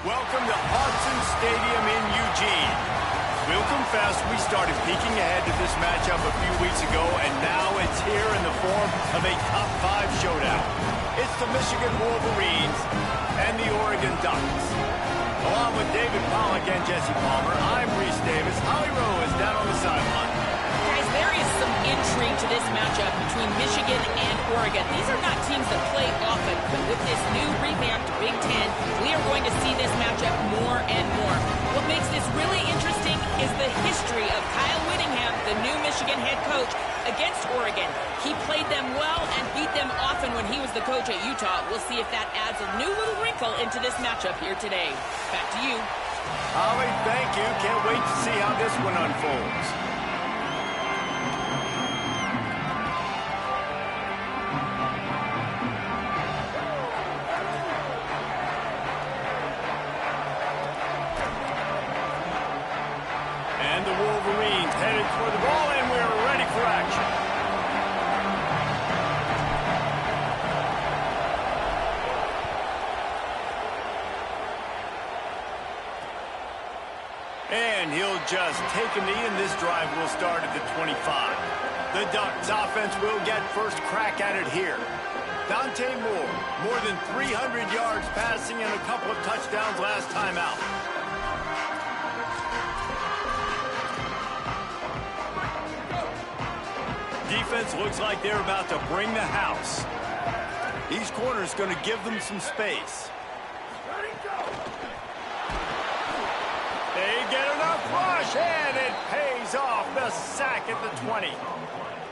Welcome to Hudson Stadium in Eugene. We'll confess we started peeking ahead to this matchup a few weeks ago, and now it's here in the form of a top 5 showdown. It's the Michigan Wolverines and the Oregon Ducks. Along with David Pollack and Jesse Palmer, I'm Reese Davis. Holly Rowe is down on the sideline. Guys, there is some intrigue to this matchup between Michigan and Oregon. These are not teams that play often, but with this new revamped Big Ten, we are going to see this matchup more and more. What makes this really interesting is the history of Kyle Whittingham, the new Michigan head coach, against Oregon. He played them well and beat them often when he was the coach at Utah. We'll see if that adds a new little wrinkle into this matchup here today. Back to you. Holly, thank you. Can't wait to see how this one unfolds. And the Wolverines headed for the ball, and we're ready for action. And he'll just take a knee, and this drive will start at the 25. The Ducks offense will get first crack at it here. Dante Moore, more than 300 yards passing and a couple of touchdowns last time out. Defense looks like they're about to bring the house. These corners going to give them some space. They get enough rush, and it pays off. The sack at the 20.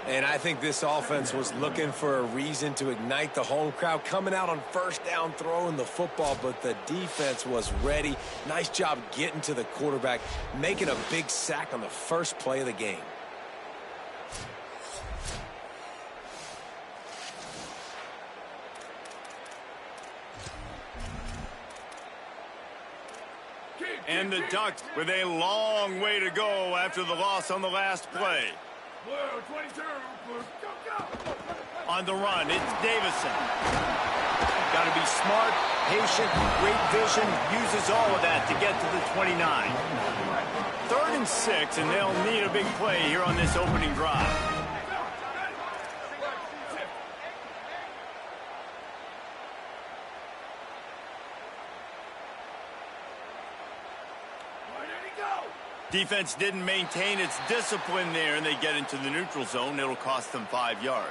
And I think this offense was looking for a reason to ignite the home crowd, coming out on first down, throwing the football, but the defense was ready. Nice job getting to the quarterback, making a big sack on the first play of the game. And the Ducks with a long way to go after the loss on the last play. On the run, it's Davison. Got to be smart, patient, great vision, uses all of that to get to the 29. 3rd and 6, and they'll need a big play here on this opening drive. Defense didn't maintain its discipline there, and they get into the neutral zone. It'll cost them 5 yards.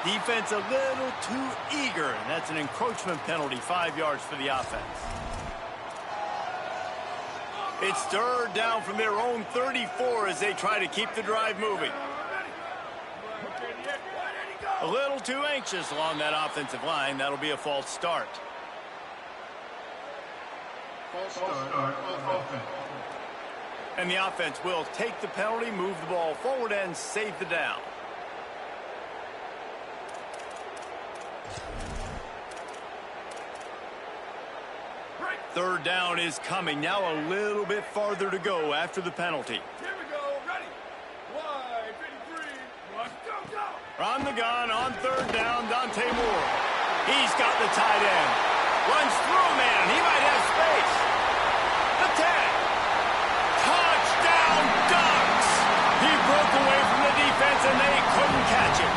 Defense a little too eager, and that's an encroachment penalty, 5 yards for the offense. It's 3rd down from their own 34 as they try to keep the drive moving. A little too anxious along that offensive line. That'll be a false start. And the offense will take the penalty, move the ball forward, and save the down. Third down is coming. Now a little bit farther to go after the penalty. On the gun, on 3rd down, Dante Moore. He's got the tight end. Runs through a man. He might have space. The 10. Touchdown, Ducks! He broke away from the defense, and they couldn't catch him.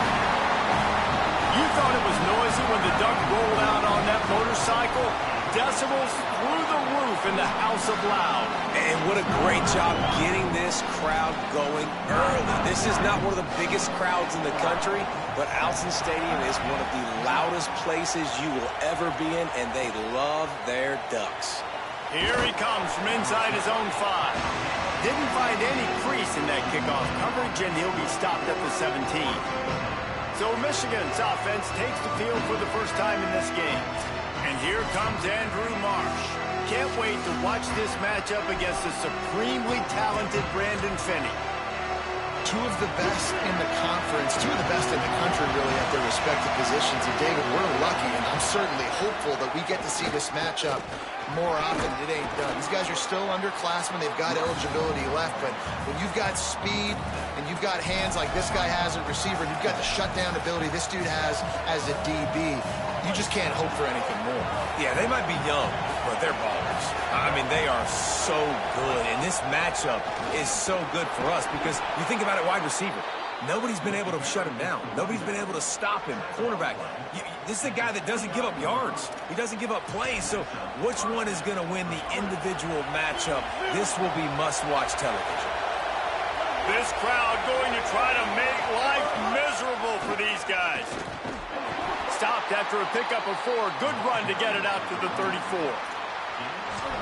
You thought it was noisy when the Duck rolled out on that motorcycle? Decibels through the roof in the House of Loud. And what a great job getting this crowd going early. This is not one of the biggest crowds in the country, but Alson Stadium is one of the loudest places you will ever be in, and they love their Ducks. Here he comes from inside his own 5. Didn't find any crease in that kickoff coverage, and he'll be stopped at the 17. So Michigan's offense takes the field for the first time in this game. And here comes Andrew Marsh. Can't wait to watch this matchup against the supremely talented Brandon Finney. Two of the best in the conference, two of the best in the country, really, at their respective positions. And, David, we're lucky, and I'm certainly hopeful that we get to see this matchup more often. It ain't done. These guys are still underclassmen. They've got eligibility left, but when you've got speed and you've got hands like this guy has at receiver, and you've got the shutdown ability this dude has as a DB, you just can't hope for anything more. Yeah, they might be young, but they're ballers. I mean, they are so good, and this matchup is so good for us because you think about it, wide receiver. Nobody's been able to shut him down. Nobody's been able to stop him. Cornerback, this is a guy that doesn't give up yards. He doesn't give up plays, so which one is going to win the individual matchup? This will be must-watch television. This crowd going to try to make life miserable for these guys. Stopped after a pickup of 4. Good run to get it out to the 34.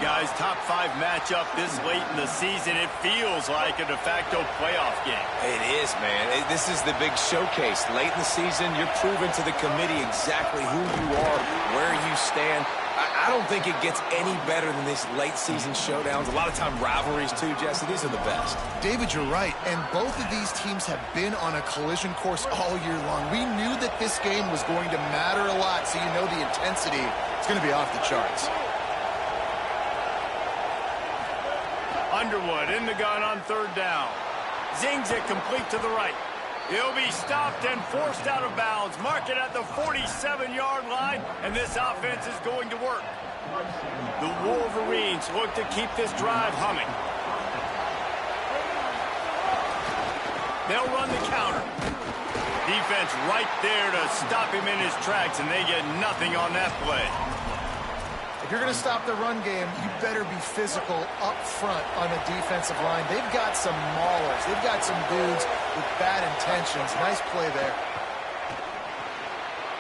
Guys, top 5 matchup this late in the season. It feels like a de facto playoff game. It is, man. This is the big showcase. Late in the season, you're proving to the committee exactly who you are, where you stand. I don't think it gets any better than these late season showdowns. A lot of time rivalries, too, Jesse. These are the best. David, you're right. And both of these teams have been on a collision course all year long. We knew that this game was going to matter a lot, so you know the intensity is going to be off the charts. Underwood in the gun on 3rd down. Zings it complete to the right. He'll be stopped and forced out of bounds. Mark it at the 47-yard line, and this offense is going to work. The Wolverines look to keep this drive humming. They'll run the counter. Defense right there to stop him in his tracks, and they get nothing on that play. If you're going to stop the run game, you better be physical up front on the defensive line. They've got some maulers. They've got some dudes with bad intentions. Nice play there.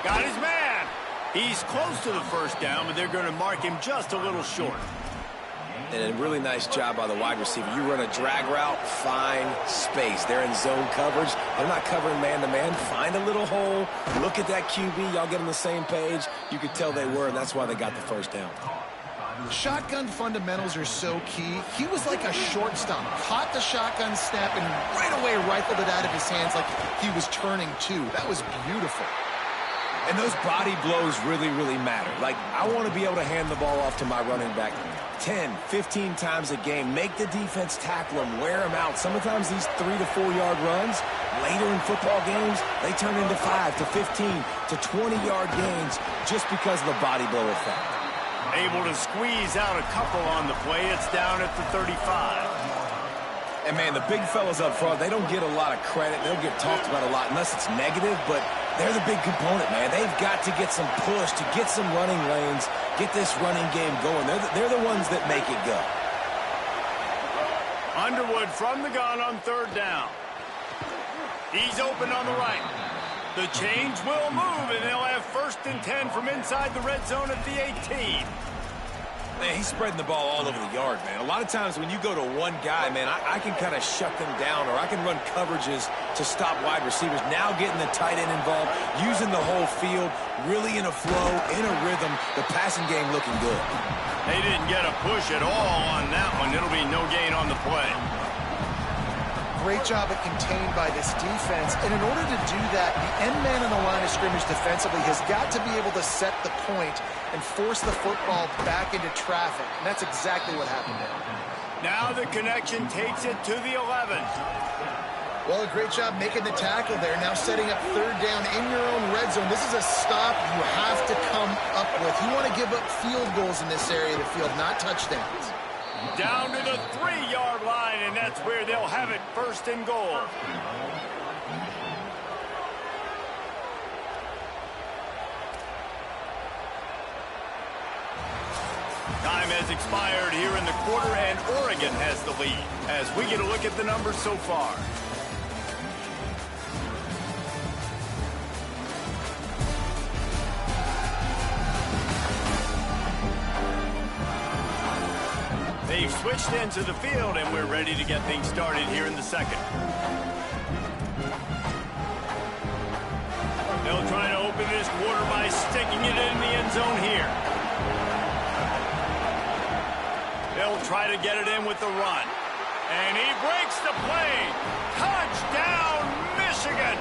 Got his man. He's close to the 1st down, but they're going to mark him just a little short. And a really nice job by the wide receiver. You run a drag route, find space. They're in zone coverage. They're not covering man-to-man. Find a little hole. Look at that QB. Y'all get on the same page. You could tell they were, and that's why they got the 1st down. Shotgun fundamentals are so key. He was like a shortstop. Caught the shotgun snap and right away rifled it out of his hands like he was turning 2. That was beautiful. And those body blows really, really matter. Like, I want to be able to hand the ball off to my running back 10, 15 times a game. Make the defense tackle him, wear him out. Sometimes these 3 to 4 yard runs, later in football games, they turn into 5 to 15 to 20-yard gains just because of the body blow effect. Able to squeeze out a couple on the play. It's down at the 35. And, man, the big fellas up front, they don't get a lot of credit. They don't get talked about a lot unless it's negative, but they're the big component, man. They've got to get some push, to get some running lanes, get this running game going. They're the ones that make it go. Underwood from the gun on 3rd down. He's open on the right. The change will move, and they'll have 1st and 10 from inside the red zone at the 18. Man, he's spreading the ball all over the yard, man. A lot of times when you go to one guy, man, I can kind of shut them down, or I can run coverages to stop wide receivers. Now getting the tight end involved, using the whole field, really in a flow, in a rhythm, the passing game looking good. They didn't get a push at all on that one. It'll be no gain on the play. Great job at contained by this defense. And in order to do that, the end man on the line of scrimmage defensively has got to be able to set the point and force the football back into traffic. And that's exactly what happened there. Now the connection takes it to the 11. Well, a great job making the tackle there. Now setting up 3rd down in your own red zone. This is a stop you have to come up with. You want to give up field goals in this area of the field, not touchdowns. Down to the 3-yard line, and that's where they'll have it, 1st and goal. Time has expired here in the quarter, and Oregon has the lead as we get a look at the numbers so far. They've switched into the field, and we're ready to get things started here in the 2nd. They'll try to open this quarter by sticking it in the end zone here. They'll try to get it in with the run. And he breaks the play. Touchdown, Michigan.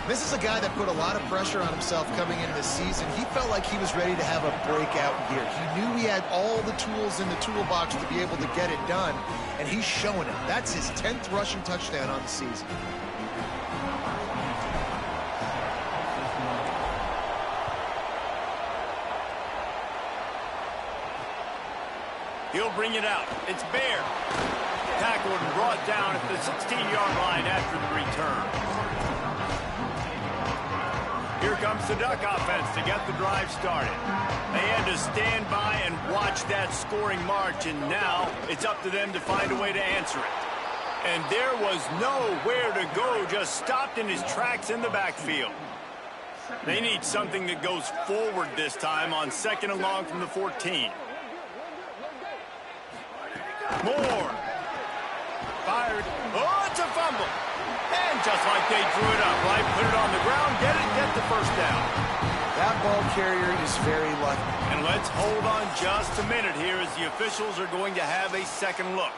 This is a guy that put a lot of pressure on himself coming into this season. He felt like he was ready to have a breakout year. He knew he had all the tools in the toolbox to be able to get it done, and he's showing it. That's his 10th rushing touchdown on the season. He'll bring it out. It's Bear. Tackled and brought down at the 16-yard line after the return. Here comes the Duck offense to get the drive started. They had to stand by and watch that scoring march, and now it's up to them to find a way to answer it. And there was nowhere to go, just stopped in his tracks in the backfield. They need something that goes forward this time on 2nd and long from the 14. Moore. Fired. Oh, it's a fumble. And just like they drew it up, right? Put it on the ground, get the first down. That ball carrier is very lucky. And let's hold on just a minute here as the officials are going to have a second look.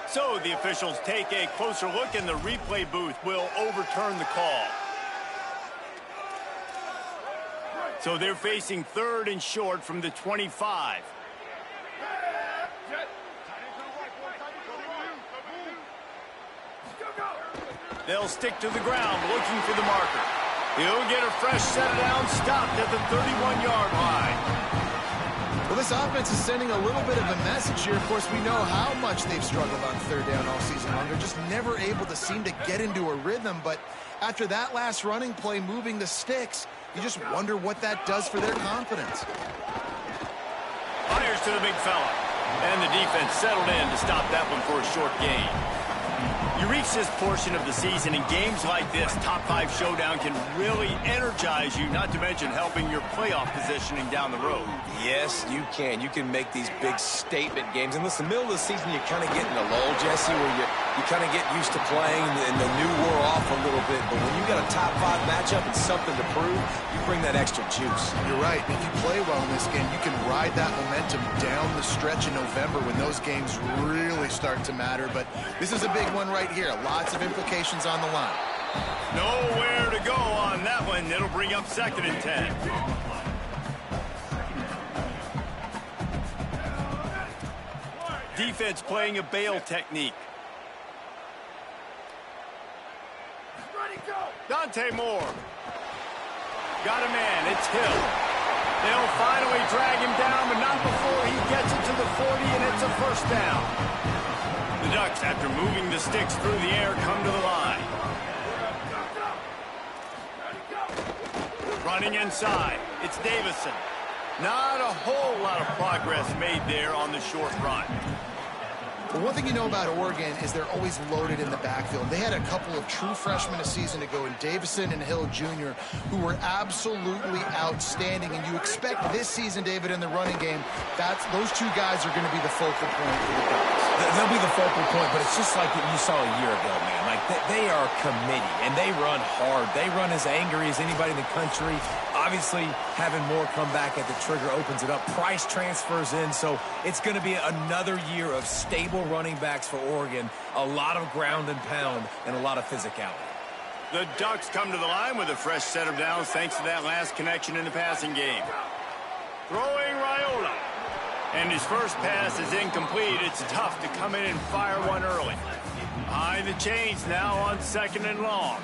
So the officials take a closer look, and the replay booth will overturn the call. So they're facing 3rd and short from the 25. They'll stick to the ground looking for the marker. He'll get a fresh set of downs, stopped at the 31-yard line. Well, this offense is sending a little bit of a message here. Of course, we know how much they've struggled on 3rd down all season long. They're just never able to seem to get into a rhythm. But after that last running play, moving the sticks, you just wonder what that does for their confidence. Fires to the big fella. And the defense settled in to stop that one for a short gain. You reach this portion of the season, and games like this, top 5 showdown, can really energize you, not to mention helping your playoff positioning down the road. Yes, you can. You can make these big statement games. And listen, middle of the season, you kind of get in a lull, Jesse, where you kind of get used to playing and the new wore off a little bit. But when you got a top 5 matchup and something to prove, you bring that extra juice. You're right. If you play well in this game, you can ride that momentum down the stretch in November when those games really start to matter. But this is a big one right here. Lots of implications on the line. Nowhere to go on that one. It'll bring up 2nd and 10. Defense playing a bail technique. Dante Moore. Got a man. It's Hill. They'll finally drag him down, but not before he gets it to the 40, and it's a first down. The Ducks, after moving the sticks through the air, come to the line. Running inside. It's Davison. Not a whole lot of progress made there on the short run. Well, one thing you know about Oregon is they're always loaded in the backfield. They had a couple of true freshmen a season ago in Davison and Hill Jr. who were absolutely outstanding. And you expect this season, David, in the running game, those 2 guys are going to be the focal point for the Ducks. They'll be the focal point, but it's just like you saw a year ago, man. Like, they are committed, and they run hard. They run as angry as anybody in the country. Obviously, having more come back at the trigger opens it up. Price transfers in, so it's going to be another year of stable running backs for Oregon. A lot of ground and pound and a lot of physicality. The Ducks come to the line with a fresh set of downs thanks to that last connection in the passing game. Throwing Raiola. And his first pass is incomplete. It's tough to come in and fire one early. Behind the chains now on 2nd and long.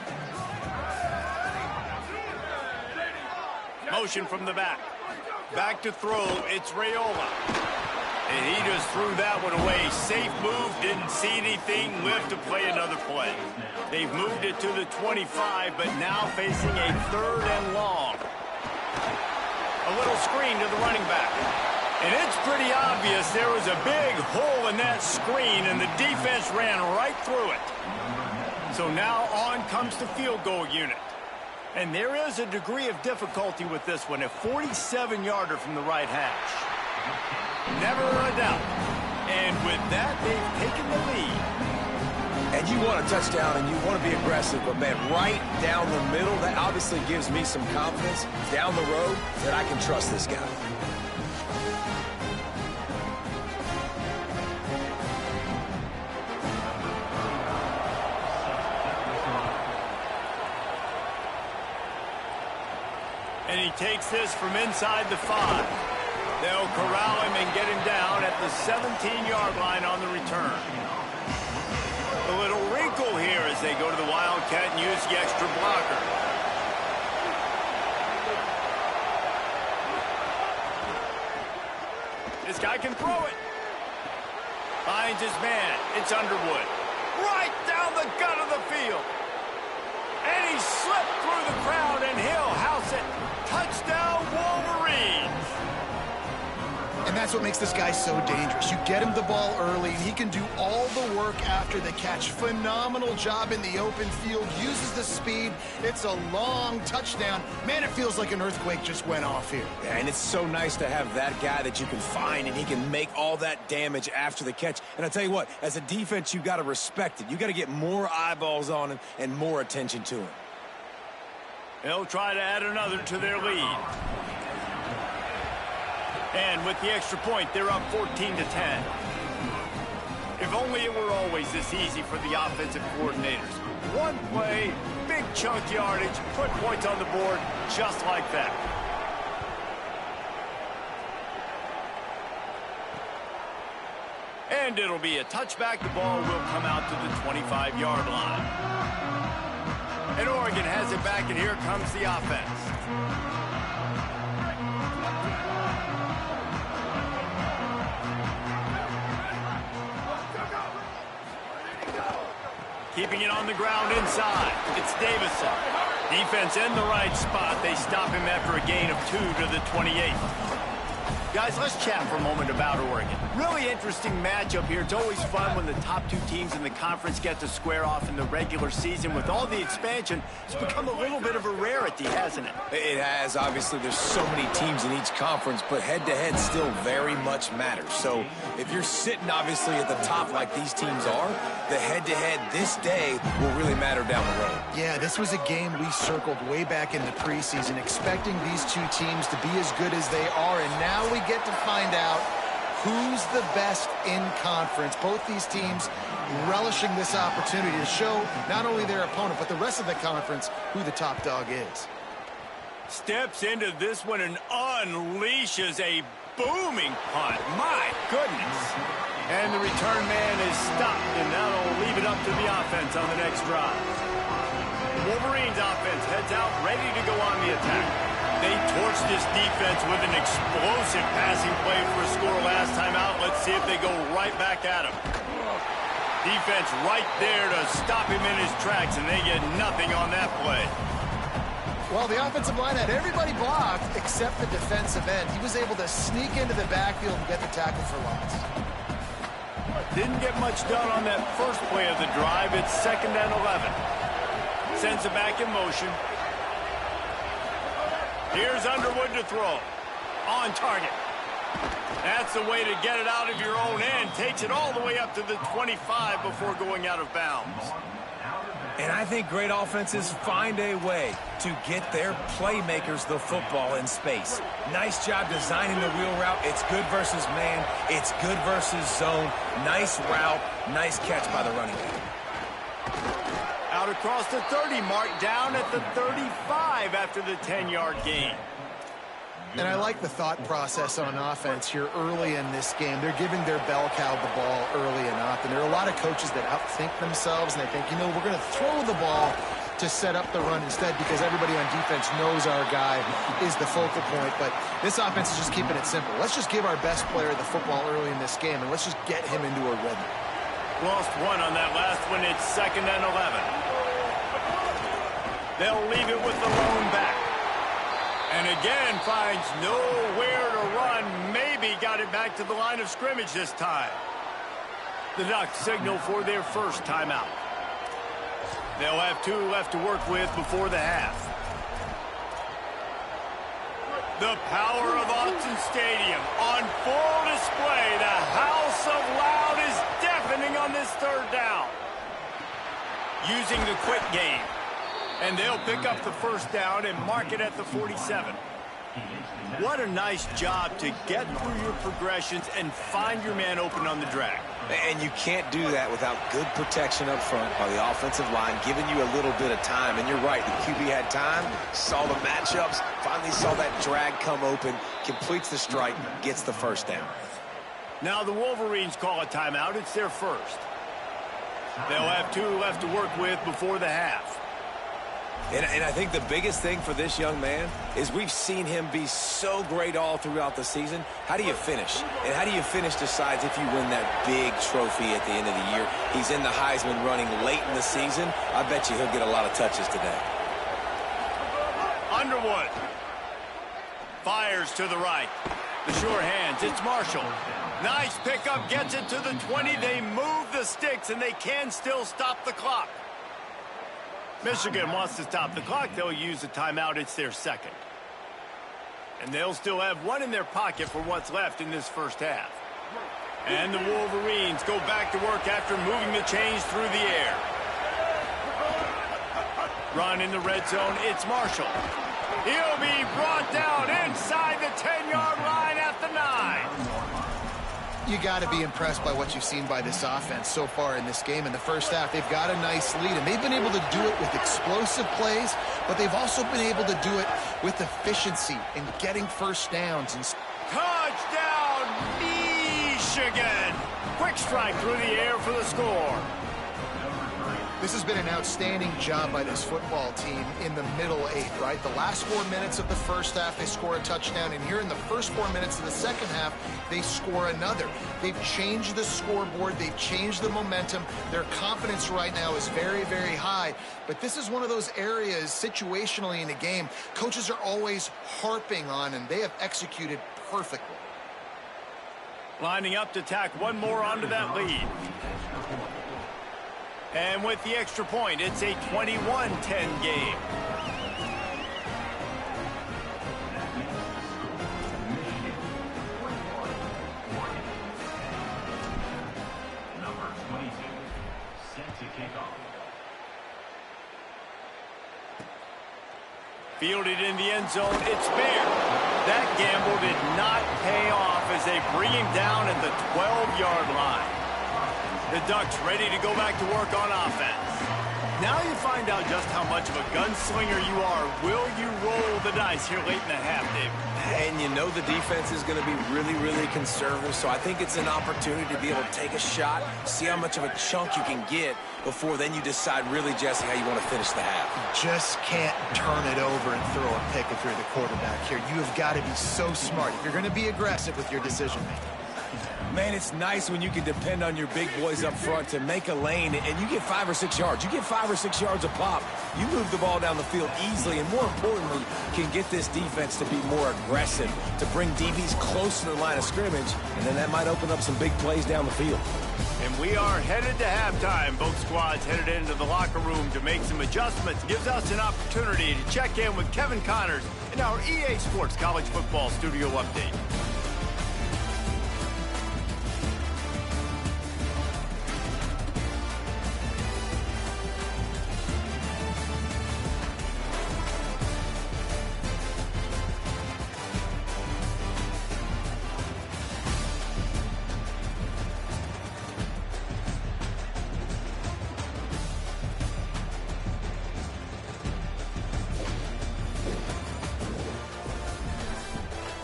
Motion from the back. Back to throw. It's Raiola. And he just threw that one away. Safe move. Didn't see anything. Lift to play another play. They've moved it to the 25, but now facing a 3rd and long. A little screen to the running back. And it's pretty obvious there was a big hole in that screen, and the defense ran right through it. So now on comes the field goal unit. And there is a degree of difficulty with this one, a 47-yarder from the right hash. Never a doubt. And with that, they've taken the lead. And you want a touchdown and you want to be aggressive, but man, right down the middle, that obviously gives me some confidence down the road that I can trust this guy. And he takes this from inside the 5. They'll corral him and get him down at the 17-yard line on the return. A little wrinkle here as they go to the Wildcat and use the extra blocker. This guy can throw it. Finds his man. It's Underwood. Right down the gut of the field. And he slipped through the crowd, and he'll house it. Touchdown, Wolverines. And that's what makes this guy so dangerous. You get him the ball early, and he can do all the work after the catch. Phenomenal job in the open field. Uses the speed. It's a long touchdown. Man, it feels like an earthquake just went off here. Yeah, and it's so nice to have that guy that you can find, and he can make all that damage after the catch. And I tell you what, as a defense, you got to respect it. You got to get more eyeballs on him and more attention to him. They'll try to add another to their lead. And with the extra point, they're up 14-10. If only it were always this easy for the offensive coordinators. One play, big chunk yardage, put points on the board just like that. And it'll be a touchback. The ball will come out to the 25-yard line. And Oregon has it back, and here comes the offense. Keeping it on the ground inside. It's Davison. Defense in the right spot. They stop him after a gain of 2 to the 28. Guys, let's chat for a moment about Oregon. Really interesting matchup here. It's always fun when the top 2 teams in the conference get to square off in the regular season. With all the expansion, it's become a little bit of a rarity, hasn't it? It has. Obviously, there's so many teams in each conference, but head-to-head still very much matters. So if you're sitting, obviously, at the top like these teams are, the head-to-head this day will really matter down the road. Yeah, this was a game we circled way back in the preseason, expecting these 2 teams to be as good as they are, and now we get to find out who's the best in conference. Both these teams relishing this opportunity to show not only their opponent, but the rest of the conference who the top dog is. Steps into this one and unleashes a booming punt. My goodness. And the return man is stopped, and that'll leave it up to the offense on the next drive. Wolverines offense heads out, ready to go on the attack. They torched this defense with an explosive passing play for a score last time out. Let's see if they go right back at him. Defense right there to stop him in his tracks, and they get nothing on that play. Well, the offensive line had everybody blocked except the defensive end. He was able to sneak into the backfield and get the tackle for loss. Didn't get much done on that first play of the drive. It's 2nd and 11. Sends it back in motion. Here's Underwood to throw. On target. That's the way to get it out of your own end. Takes it all the way up to the 25 before going out of bounds. And I think great offenses find a way to get their playmakers the football in space. Nice job designing the wheel route. It's good versus man. It's good versus zone. Nice route. Nice catch by the running back. Out across the 30 mark, down at the 35 after the 10-yard gain. And I like the thought process on offense here early in this game. They're giving their bell cow the ball early enough. And there are a lot of coaches that outthink themselves, and they think, you know, we're going to throw the ball to set up the run instead because everybody on defense knows our guy is the focal point. But this offense is just keeping it simple. Let's just give our best player the football early in this game, and let's just get him into a rhythm. Lost one on that last one. It's 2nd and 11. They'll leave it with the lone back. And again, finds nowhere to run. Maybe got it back to the line of scrimmage this time. The Ducks signal for their first timeout. They'll have 2 left to work with before the half. The power of Autzen Stadium on full display. The House of on this third down. Using the quick game. And they'll pick up the first down and mark it at the 47. What a nice job to get through your progressions and find your man open on the drag. And you can't do that without good protection up front by the offensive line, giving you a little bit of time. And you're right, the QB had time, saw the matchups, finally saw that drag come open, completes the strike, gets the first down. Now the Wolverines call a timeout. It's their first. They'll have 2 left to work with before the half. And I think the biggest thing for this young man is we've seen him be so great all throughout the season. How do you finish? And how do you finish decides if you win that big trophy at the end of the year. He's in the Heisman running late in the season. I bet you he'll get a lot of touches today. Underwood fires to the right. The sure hands. It's Marshall. Nice pickup. Gets it to the 20. They move the sticks, and they can still stop the clock. Michigan wants to stop the clock. They'll use a timeout. It's their second. And they'll still have 1 in their pocket for what's left in this first half. And the Wolverines go back to work after moving the chains through the air. Run in the red zone. It's Marshall. He'll be brought down inside the 10-yard line at the 9. You got to be impressed by what you've seen by this offense so far in this game. In the first half, they've got a nice lead, and they've been able to do it with explosive plays, but they've also been able to do it with efficiency and getting first downs. And touchdown, Michigan! Quick strike through the air for the score. This has been an outstanding job by this football team in the middle 8, right? The last 4 minutes of the first half, they score a touchdown. And here in the first 4 minutes of the second half, they score another. They've changed the scoreboard. They've changed the momentum. Their confidence right now is very, very high. But this is one of those areas situationally in a game coaches are always harping on, and they have executed perfectly. Lining up to tack one more onto that lead. And with the extra point, it's a 21-10 game. Number 22, set to kick off. Fielded in the end zone, it's fair. That gamble did not pay off as they bring him down at the 12-yard line. The Ducks ready to go back to work on offense. Now you find out just how much of a gunslinger you are. Will you roll the dice here late in the half, Dave? And you know the defense is going to be really, really conservative, so I think it's an opportunity to be able to take a shot, see how much of a chunk you can get before then you decide really, Jesse, how you want to finish the half. You just can't turn it over and throw a pick if you're the quarterback here. You have got to be so smart if you're going to be aggressive with your decision-making. Man, it's nice when you can depend on your big boys up front to make a lane, and you get 5 or 6 yards. You get 5 or 6 yards a pop. You move the ball down the field easily, and more importantly, can get this defense to be more aggressive, to bring DBs close to the line of scrimmage, and then that might open up some big plays down the field. And we are headed to halftime. Both squads headed into the locker room to make some adjustments. Gives us an opportunity to check in with Kevin Connors in our EA Sports College Football Studio Update.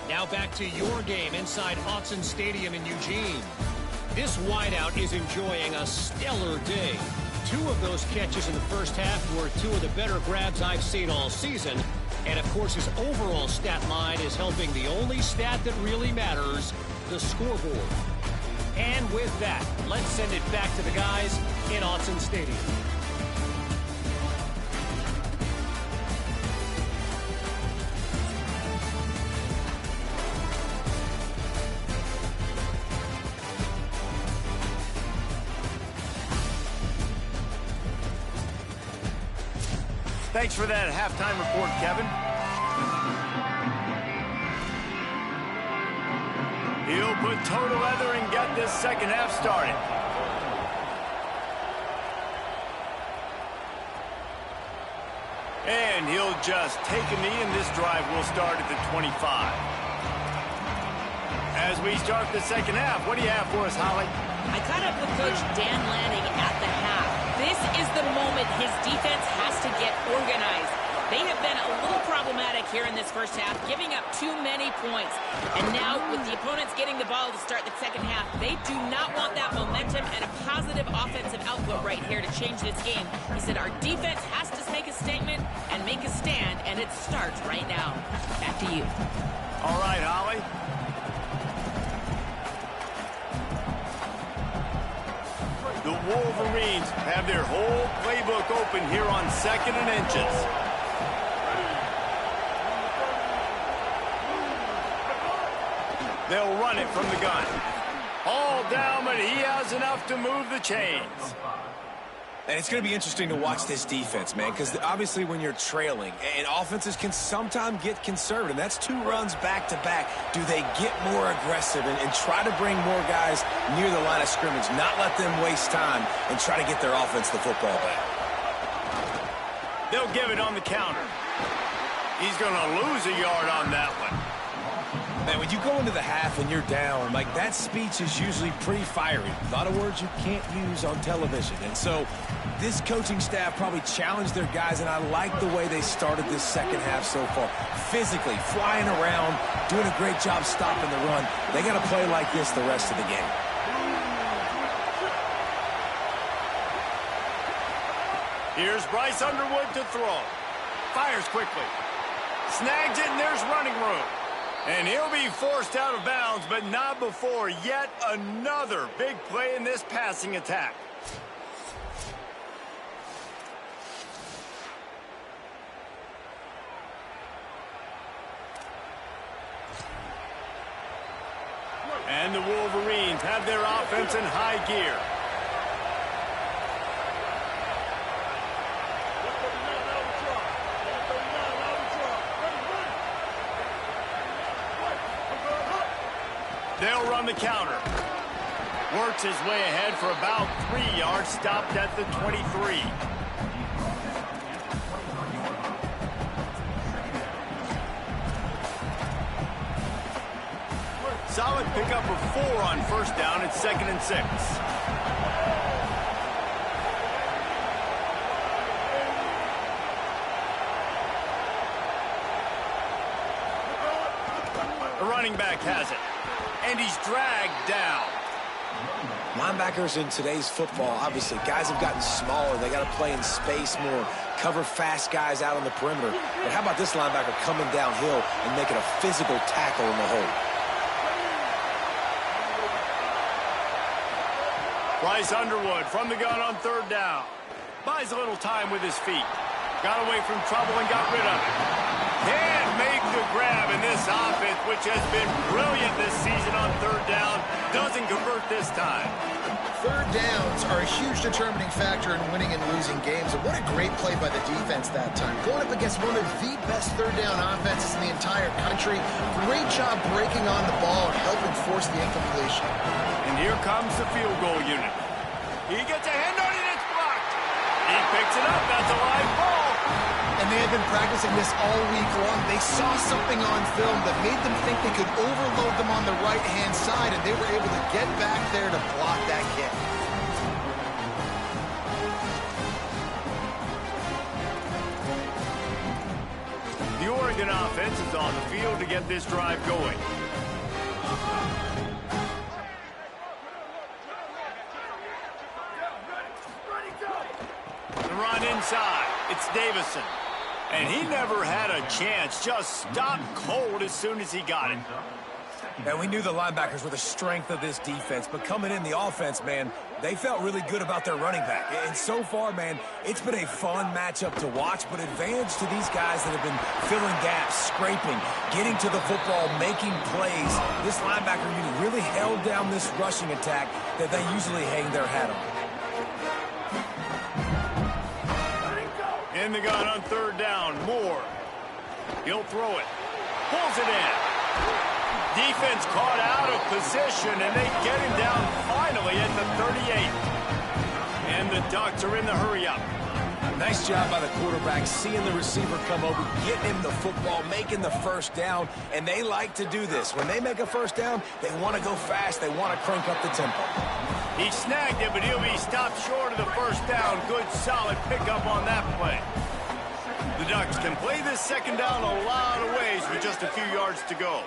Now back to your game inside Autzen Stadium in Eugene. This wideout is enjoying a stellar day. 2 of those catches in the first half were 2 of the better grabs I've seen all season. And, of course, his overall stat line is helping the only stat that really matters, the scoreboard. And with that, let's send it back to the guys in Autzen Stadium. Thanks for that halftime report, Kevin. He'll put toe to leather and get this second half started. And he'll just take a knee, and this drive will start at the 25. As we start the second half, what do you have for us, Holly? I caught up with Coach Dan Lanning at the half. This is the moment his defense has to get organized. They have been a little problematic here in this first half, giving up too many points. And now, with the opponents getting the ball to start the second half, they do not want that momentum and a positive offensive output right here to change this game. He said our defense has to make a statement and make a stand, and it starts right now. Back to you. All right, Holly. The Wolverines have their whole playbook open here on 2nd and inches. They'll run it from the gun. All down, but he has enough to move the chains. And it's going to be interesting to watch this defense, man, because obviously when you're trailing, and offenses can sometimes get conservative. That's 2 runs back-to-back. Do they get more aggressive and try to bring more guys near the line of scrimmage, not let them waste time, and try to get their offense the football back? They'll give it on the counter. He's going to lose a yard on that one. Man, when you go into the half and you're down, like, that speech is usually pretty fiery. A lot of words you can't use on television. And so this coaching staff probably challenged their guys, and I like the way they started this second half so far. Physically, flying around, doing a great job stopping the run. They got to play like this the rest of the game. Here's Bryce Underwood to throw. Fires quickly. Snags it, and there's running room. And he'll be forced out of bounds, but not before yet another big play in this passing attack. And the Wolverines have their offense in high gear. They'll run the counter. Works his way ahead for about 3 yards, stopped at the 23. Solid pickup of 4 on first down at 2nd and 6. The running back has it. And he's dragged down. Linebackers in today's football, obviously, guys have gotten smaller. They got to play in space more, cover fast guys out on the perimeter. But how about this linebacker coming downhill and making a physical tackle in the hole? Bryce Underwood from the gun on 3rd down. Buys a little time with his feet. Got away from trouble and got rid of it. Can't make the grab in this offense, which has been brilliant this season on 3rd down. Doesn't convert this time. 3rd downs are a huge determining factor in winning and losing games. And what a great play by the defense that time. Going up against one of the best 3rd down offenses in the entire country. Great job breaking on the ball and helping force the incompletion. And here comes the field goal unit. He gets a hand on it, it's blocked. He picks it up, that's a live ball. And they had been practicing this all week long. They saw something on film that made them think they could overload them on the right-hand side, and they were able to get back there to block that kick. The Oregon offense is on the field to get this drive going. The run inside. It's Davison. And he never had a chance. Just stopped cold as soon as he got it. And we knew the linebackers were the strength of this defense, but coming in the offense, man, they felt really good about their running back. And so far, man, it's been a fun matchup to watch, but advantage to these guys that have been filling gaps, scraping, getting to the football, making plays. This linebacker unit really held down this rushing attack that they usually hang their hat on. In the gun on 3rd down, Moore. He'll throw it. Pulls it in. Defense caught out of position, and they get him down finally at the 38. And the Ducks are in the hurry-up. Nice job by the quarterback, seeing the receiver come over, getting him the football, making the first down, and they like to do this. When they make a first down, they want to go fast. They want to crank up the tempo. He snagged it, but he'll be stopped short of the first down. Good, solid pickup on that play. The Ducks can play this second down a lot of ways with just a few yards to go.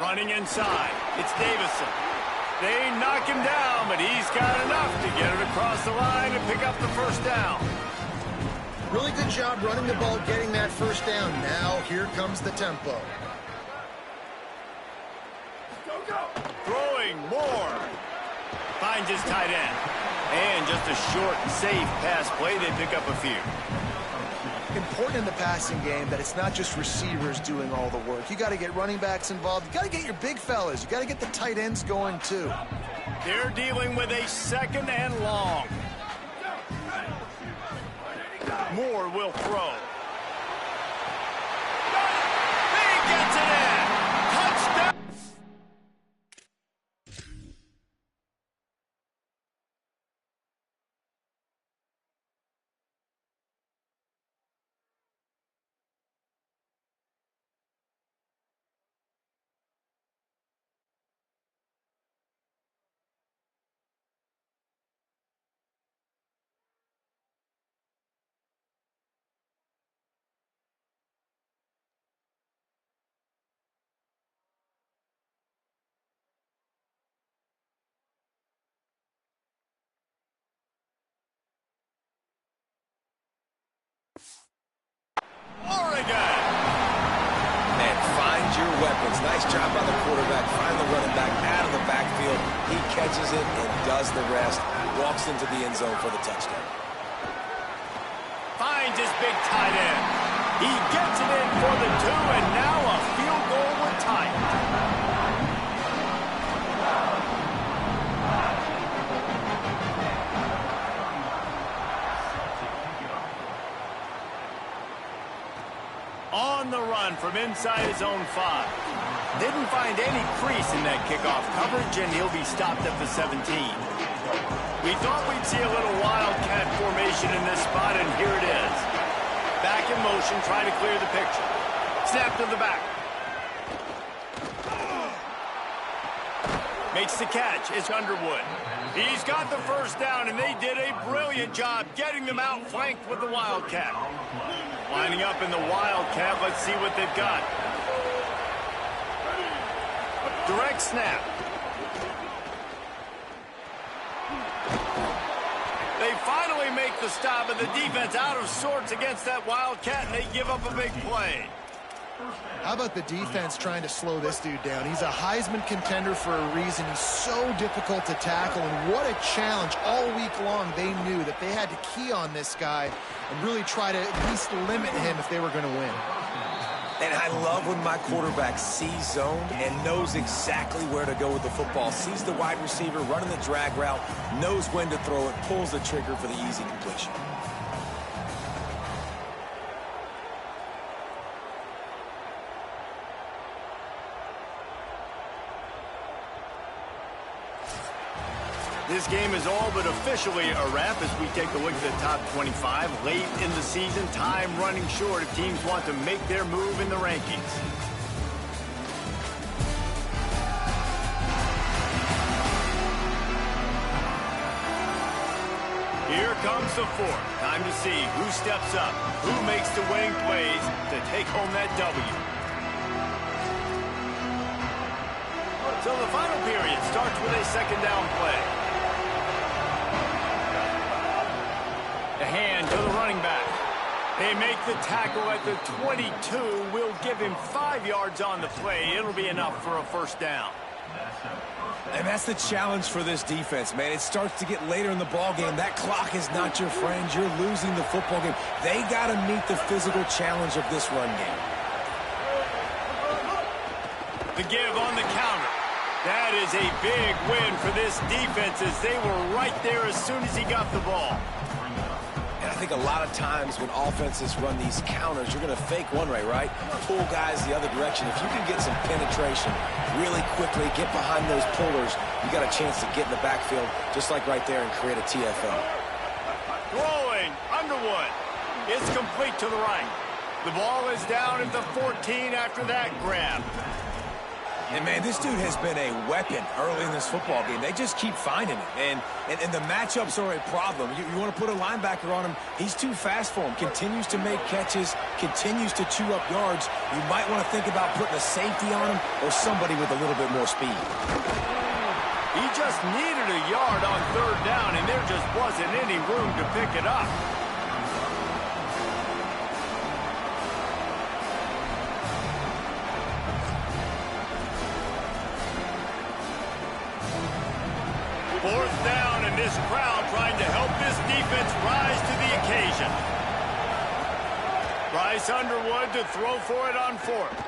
Running inside, it's Davison. They knock him down, but he's got enough to get it across the line and pick up the first down. Really good job running the ball, getting that first down. Now here comes the tempo. Throwing more. Finds his tight end. And just a short, safe pass play. They pick up a few. Important in the passing game that it's not just receivers doing all the work. You got to get running backs involved. You got to get your big fellas. You got to get the tight ends going too. They're dealing with a second and long. Moore will throw. He gets it in. Touchdown. Oregon. Man, find your weapons. Nice job by the quarterback. Find the running back out of the backfield. He catches it and does the rest. Walks into the end zone for the touchdown. Finds his big tight end. He gets it in for the 2, and now a field goal would tie it. On the run from inside his own 5. Didn't find any crease in that kickoff coverage, and he'll be stopped at the 17. We thought we'd see a little wildcat formation in this spot, and here it is. Back in motion, trying to clear the picture. Snap to the back. Makes the catch. It's Underwood. He's got the first down, and they did a brilliant job getting them outflanked with the wildcat. Lining up in the wildcat. Let's see what they've got. Direct snap. They finally make the stop, and the defense out of sorts against that wildcat, and they give up a big play. How about the defense trying to slow this dude down? He's a Heisman contender for a reason. He's so difficult to tackle, and what a challenge. All week long, they knew that they had to key on this guy and really try to at least limit him if they were going to win. And I love when my quarterback sees zone and knows exactly where to go with the football. Sees the wide receiver running the drag route, knows when to throw it, pulls the trigger for the easy completion. This game is all but officially a wrap as we take a look at the top 25. Late in the season, time running short if teams want to make their move in the rankings. Here comes the 4th. Time to see who steps up, who makes the winning plays to take home that W. So the final period starts with a second down play. The hand to the running back. They make the tackle at the 22. Will give him 5 yards on the play. It'll be enough for a first down. And that's the challenge for this defense, man. It starts to get later in the ballgame. That clock is not your friend. You're losing the football game. They got to meet the physical challenge of this run game. The give on the counter. That is a big win for this defense as they were right there as soon as he got the ball. And I think a lot of times when offenses run these counters, you're going to fake one way, right? Pull guys the other direction. If you can get some penetration really quickly, get behind those pullers, you got a chance to get in the backfield, just like right there, and create a TFL. Throwing, Underwood. It's complete to the right. The ball is down at the 14 after that grab. And, man, this dude has been a weapon early in this football game. They just keep finding it. And the matchups are a problem. You want to put a linebacker on him, he's too fast for him. Continues to make catches, continues to chew up yards. You might want to think about putting a safety on him or somebody with a little bit more speed. He just needed a yard on third down, and there just wasn't any room to pick it up. Fourth down, and this crowd trying to help this defense rise to the occasion. Bryce Underwood to throw for it on fourth.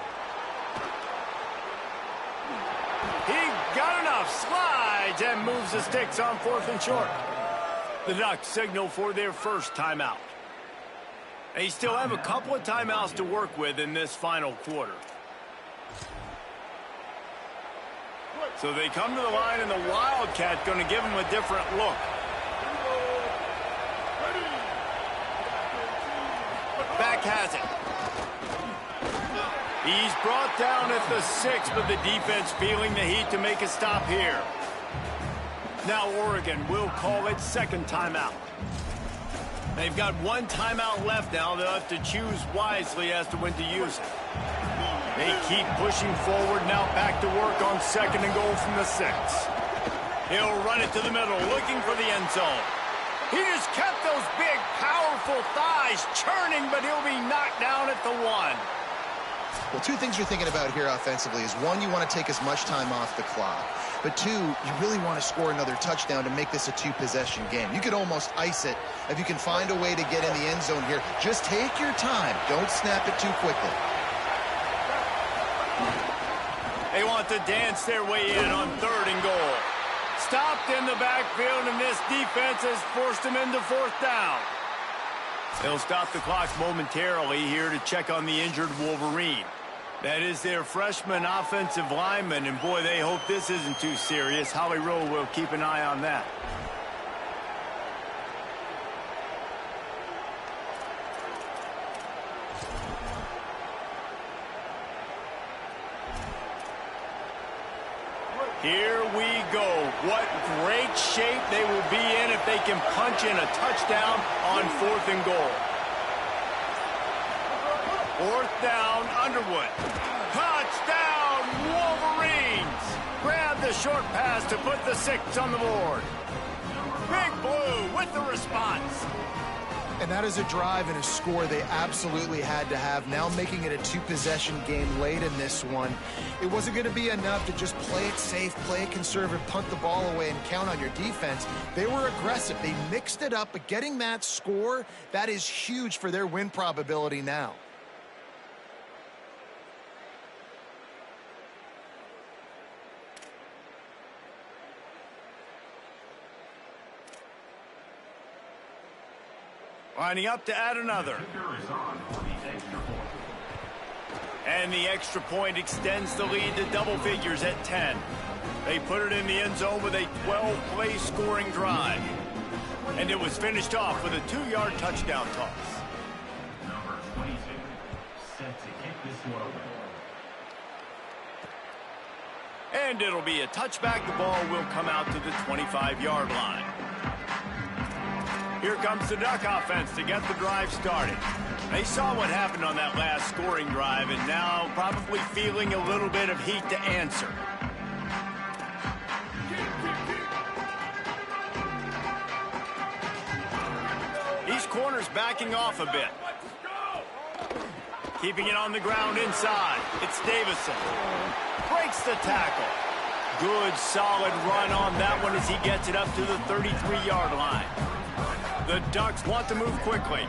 He got enough, slides, and moves the sticks on fourth and short. The Ducks signal for their first timeout. They still have a couple of timeouts to work with in this final quarter. So they come to the line, and the Wildcat going to give them a different look. Back has it. He's brought down at the 6, but the defense feeling the heat to make a stop here. Now Oregon will call it second timeout. They've got one timeout left now. They'll have to choose wisely as to when to use it. They keep pushing forward, now back to work on second and goal from the 6. He'll run it to the middle, looking for the end zone. He just kept those big, powerful thighs churning, but he'll be knocked down at the 1. Well, two things you're thinking about here offensively is, one, you want to take as much time off the clock. But two, you really want to score another touchdown to make this a two-possession game. You could almost ice it if you can find a way to get in the end zone here. Just take your time. Don't snap it too quickly. They want to dance their way in on third and goal. Stopped in the backfield, and this defense has forced them into fourth down. They'll stop the clock momentarily here to check on the injured Wolverine. That is their freshman offensive lineman, and boy, they hope this isn't too serious. Howie Rowe will keep an eye on that. Here we go. What great shape they will be in if they can punch in a touchdown on fourth and goal. Fourth down, Underwood. Touchdown, Wolverines! Grab the short pass to put the 6 on the board. Big Blue with the response. And that is a drive and a score they absolutely had to have. Now making it a two-possession game late in this one. It wasn't going to be enough to just play it safe, play it conservative, punt the ball away, and count on your defense. They were aggressive. They mixed it up, but getting that score, that is huge for their win probability now. Lining up to add another. And the extra point extends the lead to double figures at 10. They put it in the end zone with a 12-play scoring drive. And it was finished off with a 2-yard touchdown toss. Number 22, set to kick this one away. And it'll be a touchback. The ball will come out to the 25-yard line. Here comes the Duck offense to get the drive started. They saw what happened on that last scoring drive, and now probably feeling a little bit of heat to answer. These corners backing off a bit. Keeping it on the ground inside. It's Davison. Breaks the tackle. Good, solid run on that one as he gets it up to the 33-yard line. The Ducks want to move quickly.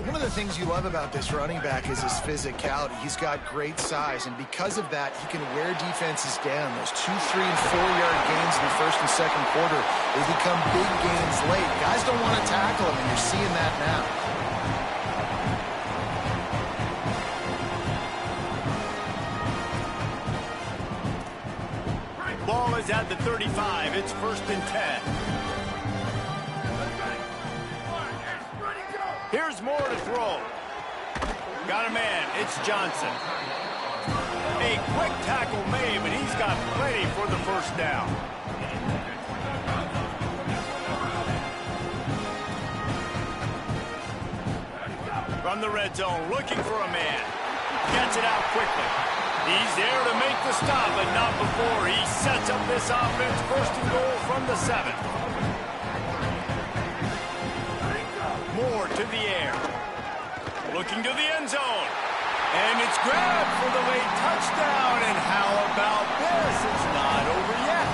One of the things you love about this running back is his physicality. He's got great size, and because of that, he can wear defenses down. Those 2, 3, and 4-yard gains in the first and second quarter, they become big gains late. Guys don't want to tackle him, and you're seeing that now. Ball is at the 35. It's 1st and 10. Here's Moore to throw. Got a man. It's Johnson. A quick tackle made, but he's got plenty for the first down. From the red zone, looking for a man. Gets it out quickly. He's there to make the stop, but not before he sets up this offense. 1st and goal from the 7. Moore to the air. Looking to the end zone. And it's grabbed for the late touchdown. And how about this? It's not over yet.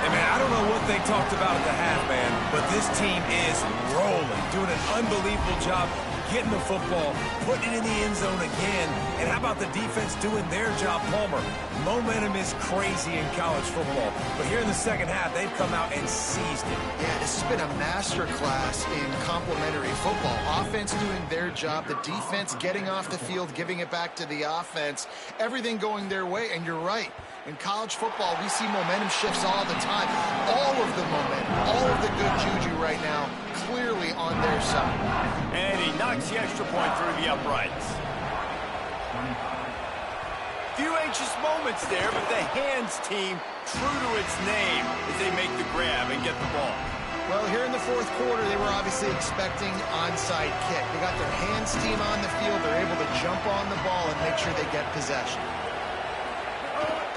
Hey, man, I don't know what they talked about at the half, man, but this team is rolling, doing an unbelievable job getting the football, putting it in the end zone again. And how about the defense doing their job, Palmer? Momentum is crazy in college football. But here in the second half, they've come out and seized it. Yeah, this has been a masterclass in complementary football. Offense doing their job, the defense getting off the field, giving it back to the offense, everything going their way. And you're right. In college football, we see momentum shifts all the time. All of the momentum, all of the good juju right now, clearly on their side. And he knocks the extra point through the uprights. Few anxious moments there, but the hands team true to its name as they make the grab and get the ball. Well, here in the fourth quarter, they were obviously expecting onside kick. They got their hands team on the field. They're able to jump on the ball and make sure they get possession.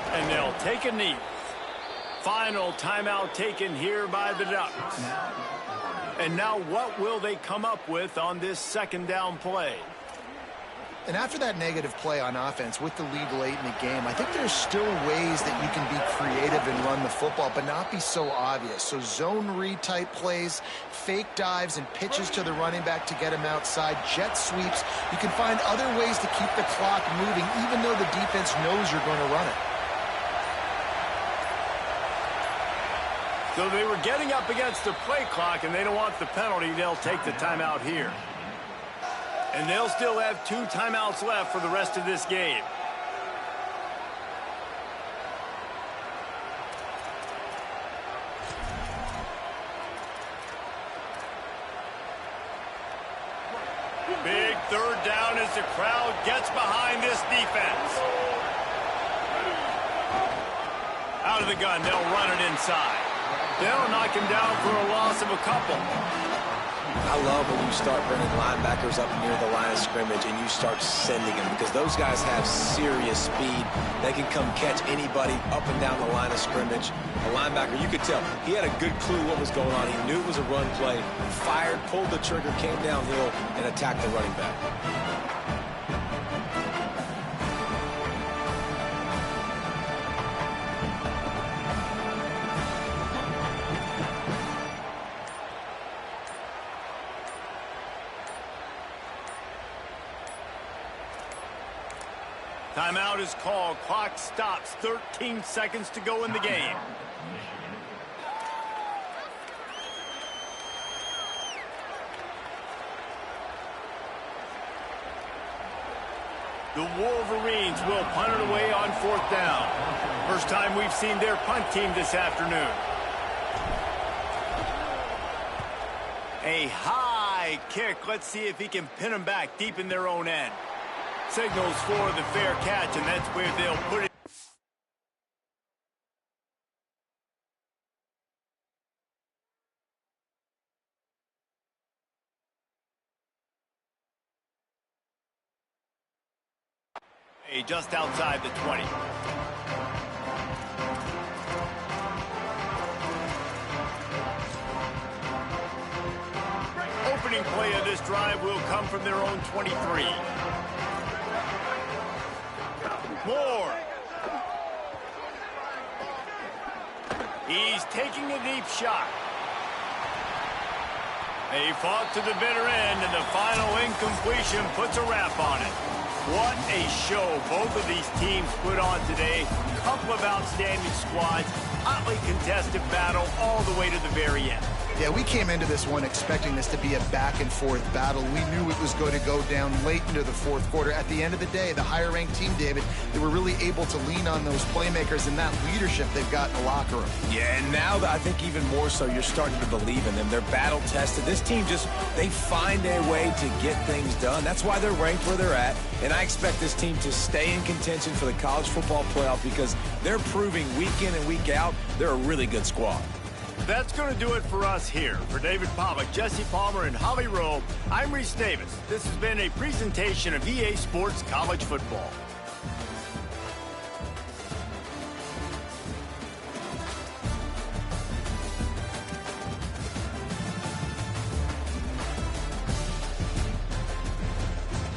And they'll take a knee. Final timeout taken here by the Ducks. And now what will they come up with on this second down play? And after that negative play on offense with the lead late in the game, I think there's still ways that you can be creative and run the football, but not be so obvious. So zone read type plays, fake dives, and pitches to the running back to get him outside, jet sweeps. You can find other ways to keep the clock moving, even though the defense knows you're going to run it. So they were getting up against the play clock, and they don't want the penalty. They'll take the timeout here. And they'll still have 2 timeouts left for the rest of this game. Big third down as the crowd gets behind this defense. Out of the gun, they'll run it inside. They'll knock him down for a loss of a couple. I love when you start bringing linebackers up near the line of scrimmage and you start sending them, because those guys have serious speed. They can come catch anybody up and down the line of scrimmage. A linebacker, you could tell, he had a good clue what was going on. He knew it was a run play, fired, pulled the trigger, came downhill, and attacked the running back. Timeout is called. Clock stops. 13 seconds to go in the game. The Wolverines will punt it away on 4th down. First time we've seen their punt team this afternoon. A high kick. Let's see if he can pin them back deep in their own end. Signals for the fair catch, and that's where they'll put it. Just outside the 20. Opening play of this drive will come from their own 23. Moore. He's taking a deep shot. They fought to the bitter end, and the final incompletion puts a wrap on it. What a show both of these teams put on today. Couple of outstanding squads, hotly contested battle all the way to the very end. Yeah, we came into this one expecting this to be a back-and-forth battle. We knew it was going to go down late into the fourth quarter. At the end of the day, the higher-ranked team, David, they were really able to lean on those playmakers and that leadership they've got in the locker room. Yeah, and now I think even more so, you're starting to believe in them. They're battle-tested. This team they find a way to get things done. That's why they're ranked where they're at, and I expect this team to stay in contention for the college football playoff because they're proving week in and week out they're a really good squad. That's going to do it for us here. For David Pollack, Jesse Palmer, and Holly Rowe, I'm Reese Davis. This has been a presentation of EA Sports College Football.